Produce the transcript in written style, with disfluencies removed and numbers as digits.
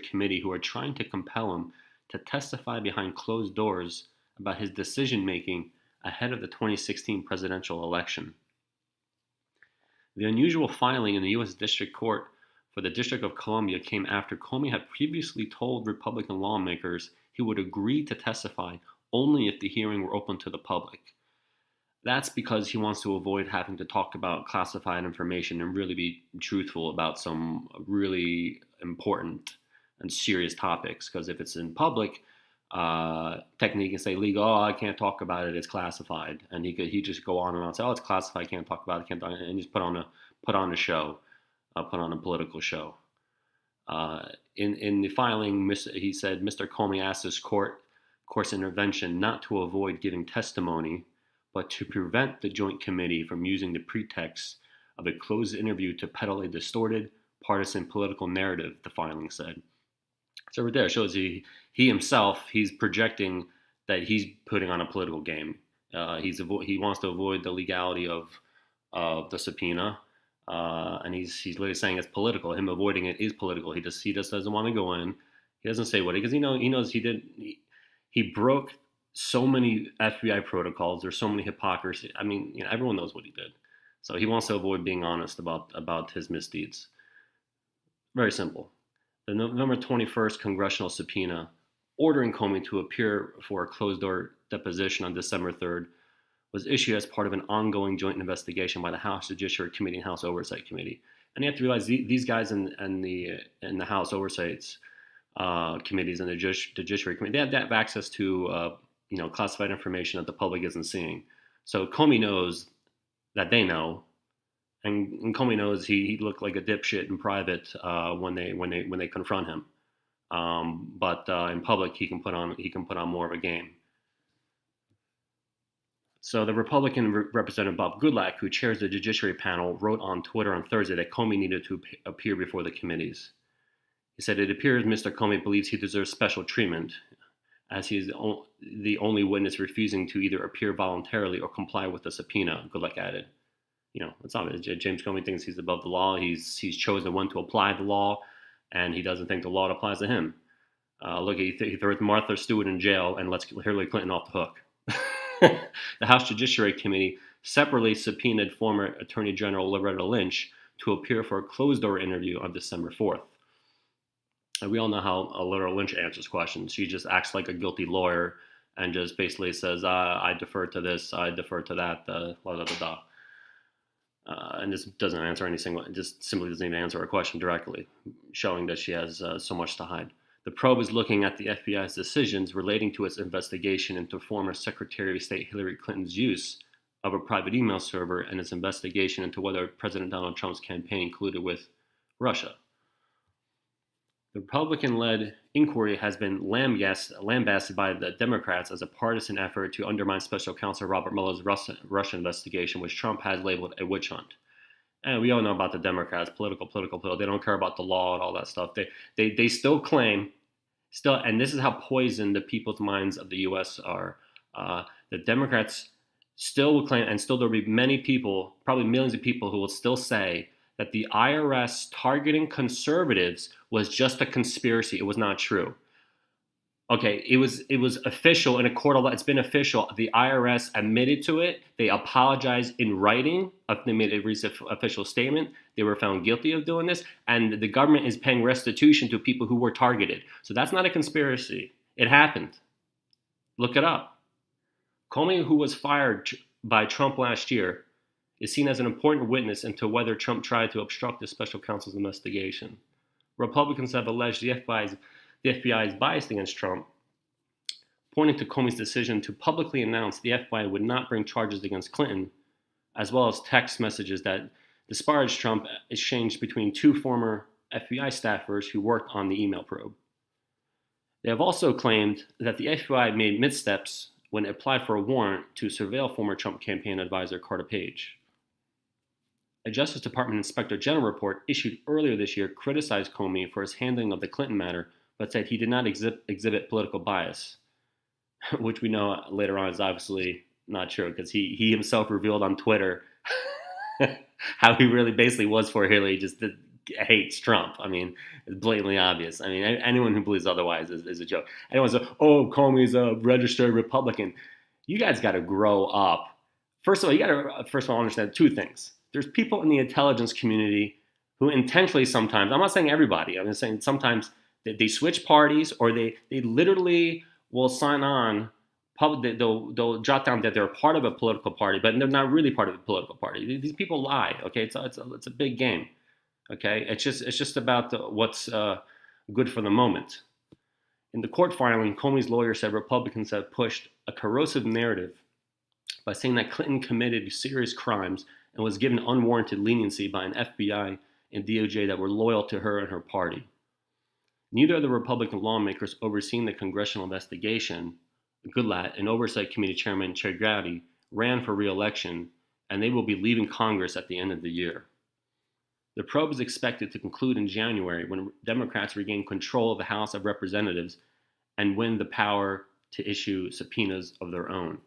Committee who are trying to compel him to testify behind closed doors about his decision making ahead of the 2016 presidential election. The unusual filing in the U.S. District Court for the District of Columbia came after Comey had previously told Republican lawmakers he would agree to testify only if the hearing were open to the public. That's because he wants to avoid having to talk about classified information and really be truthful about some really important and serious topics. Because if it's in public, technically he can say legal, oh, I can't talk about it, it's classified, and he just go on and on and say, oh, it's classified, can't talk about it, can't talk, and just put on a show, put on a political show. In the filing, he said Mr. Comey asked his court's intervention not to avoid giving testimony, but to prevent the Joint Committee from using the pretext of a closed interview to peddle a distorted, partisan political narrative, the filing said. So right there it shows he himself, he's projecting that he's putting on a political game. He wants to avoid the legality of the subpoena, and he's literally saying it's political. Him avoiding it is political. He just doesn't want to go in. He doesn't say what, because he knows he broke so many FBI protocols. There's so many hypocrisy. I mean, everyone knows what he did. So he wants to avoid being honest about his misdeeds. Very simple. The November 21st congressional subpoena ordering Comey to appear for a closed-door deposition on December 3rd was issued as part of an ongoing joint investigation by the House Judiciary Committee and House Oversight Committee. And you have to realize these guys in the House Oversight committees and the Judiciary Committee, they have access to classified information that the public isn't seeing. So Comey knows that they know, and Comey knows he looked like a dipshit in private when they confront him. But in public, he can put on more of a game. So the Republican Representative Bob Goodlatte, who chairs the Judiciary Panel, wrote on Twitter on Thursday that Comey needed to appear before the committees. He said, "It appears Mr. Comey believes he deserves special treatment, as he is the only witness refusing to either appear voluntarily or comply with the subpoena," Goodlatte added. It's obvious. James Comey thinks he's above the law. He's chosen when to apply the law, and he doesn't think the law applies to him. Look, he throws Martha Stewart in jail and lets Hillary Clinton off the hook. The House Judiciary Committee separately subpoenaed former Attorney General Loretta Lynch to appear for a closed-door interview on December 4th. And we all know how Loretta Lynch answers questions. She just acts like a guilty lawyer and just basically says, I defer to this, I defer to that, blah, blah, blah, blah. And just doesn't answer anything, just simply doesn't even answer a question directly, showing that she has so much to hide. The probe is looking at the FBI's decisions relating to its investigation into former Secretary of State Hillary Clinton's use of a private email server and its investigation into whether President Donald Trump's campaign colluded with Russia. The Republican-led inquiry has been lambasted by the Democrats as a partisan effort to undermine Special Counsel Robert Mueller's Russia investigation, which Trump has labeled a witch hunt. And we all know about the Democrats, political. They don't care about the law and all that stuff. They still claim, and this is how poisoned the people's minds of the U.S. are. The Democrats still will claim, and still there will be many people, probably millions of people, who will still say that the IRS targeting conservatives was just a conspiracy. It was not true. Okay, it was official in a court of law. It's been official. The IRS admitted to it. They apologized in writing. They made a recent official statement. They were found guilty of doing this, and the government is paying restitution to people who were targeted. So that's not a conspiracy. It happened. Look it up. Comey, who was fired by Trump last year, is seen as an important witness into whether Trump tried to obstruct the special counsel's investigation. Republicans have alleged the FBI is biased against Trump, pointing to Comey's decision to publicly announce the FBI would not bring charges against Clinton, as well as text messages that disparaged Trump exchanged between two former FBI staffers who worked on the email probe. They have also claimed that the FBI made missteps when it applied for a warrant to surveil former Trump campaign advisor Carter Page. A Justice Department Inspector General report issued earlier this year criticized Comey for his handling of the Clinton matter, but said he did not exhibit political bias, which we know later on is obviously not true, because he himself revealed on Twitter how he really basically was for Hillary, just hates Trump. I mean, it's blatantly obvious. I mean, anyone who believes otherwise is a joke. Anyone says, "Oh, Comey's a registered Republican." You guys got to grow up. First of all, you got to first of all understand two things. There's people in the intelligence community who intentionally sometimes, I'm not saying everybody, I'm just saying sometimes they switch parties, or they literally will sign on. They'll jot down that they're part of a political party, but they're not really part of a political party. These people lie. Okay, it's a big game. Okay, it's just about what's good for the moment. In the court filing, Comey's lawyer said Republicans have pushed a corrosive narrative by saying that Clinton committed serious crimes and was given unwarranted leniency by an FBI and DOJ that were loyal to her and her party. Neither of the Republican lawmakers overseeing the congressional investigation, Goodlatte and Oversight Committee Chairman Chergati, ran for re-election, and they will be leaving Congress at the end of the year. The probe is expected to conclude in January when Democrats regain control of the House of Representatives and win the power to issue subpoenas of their own.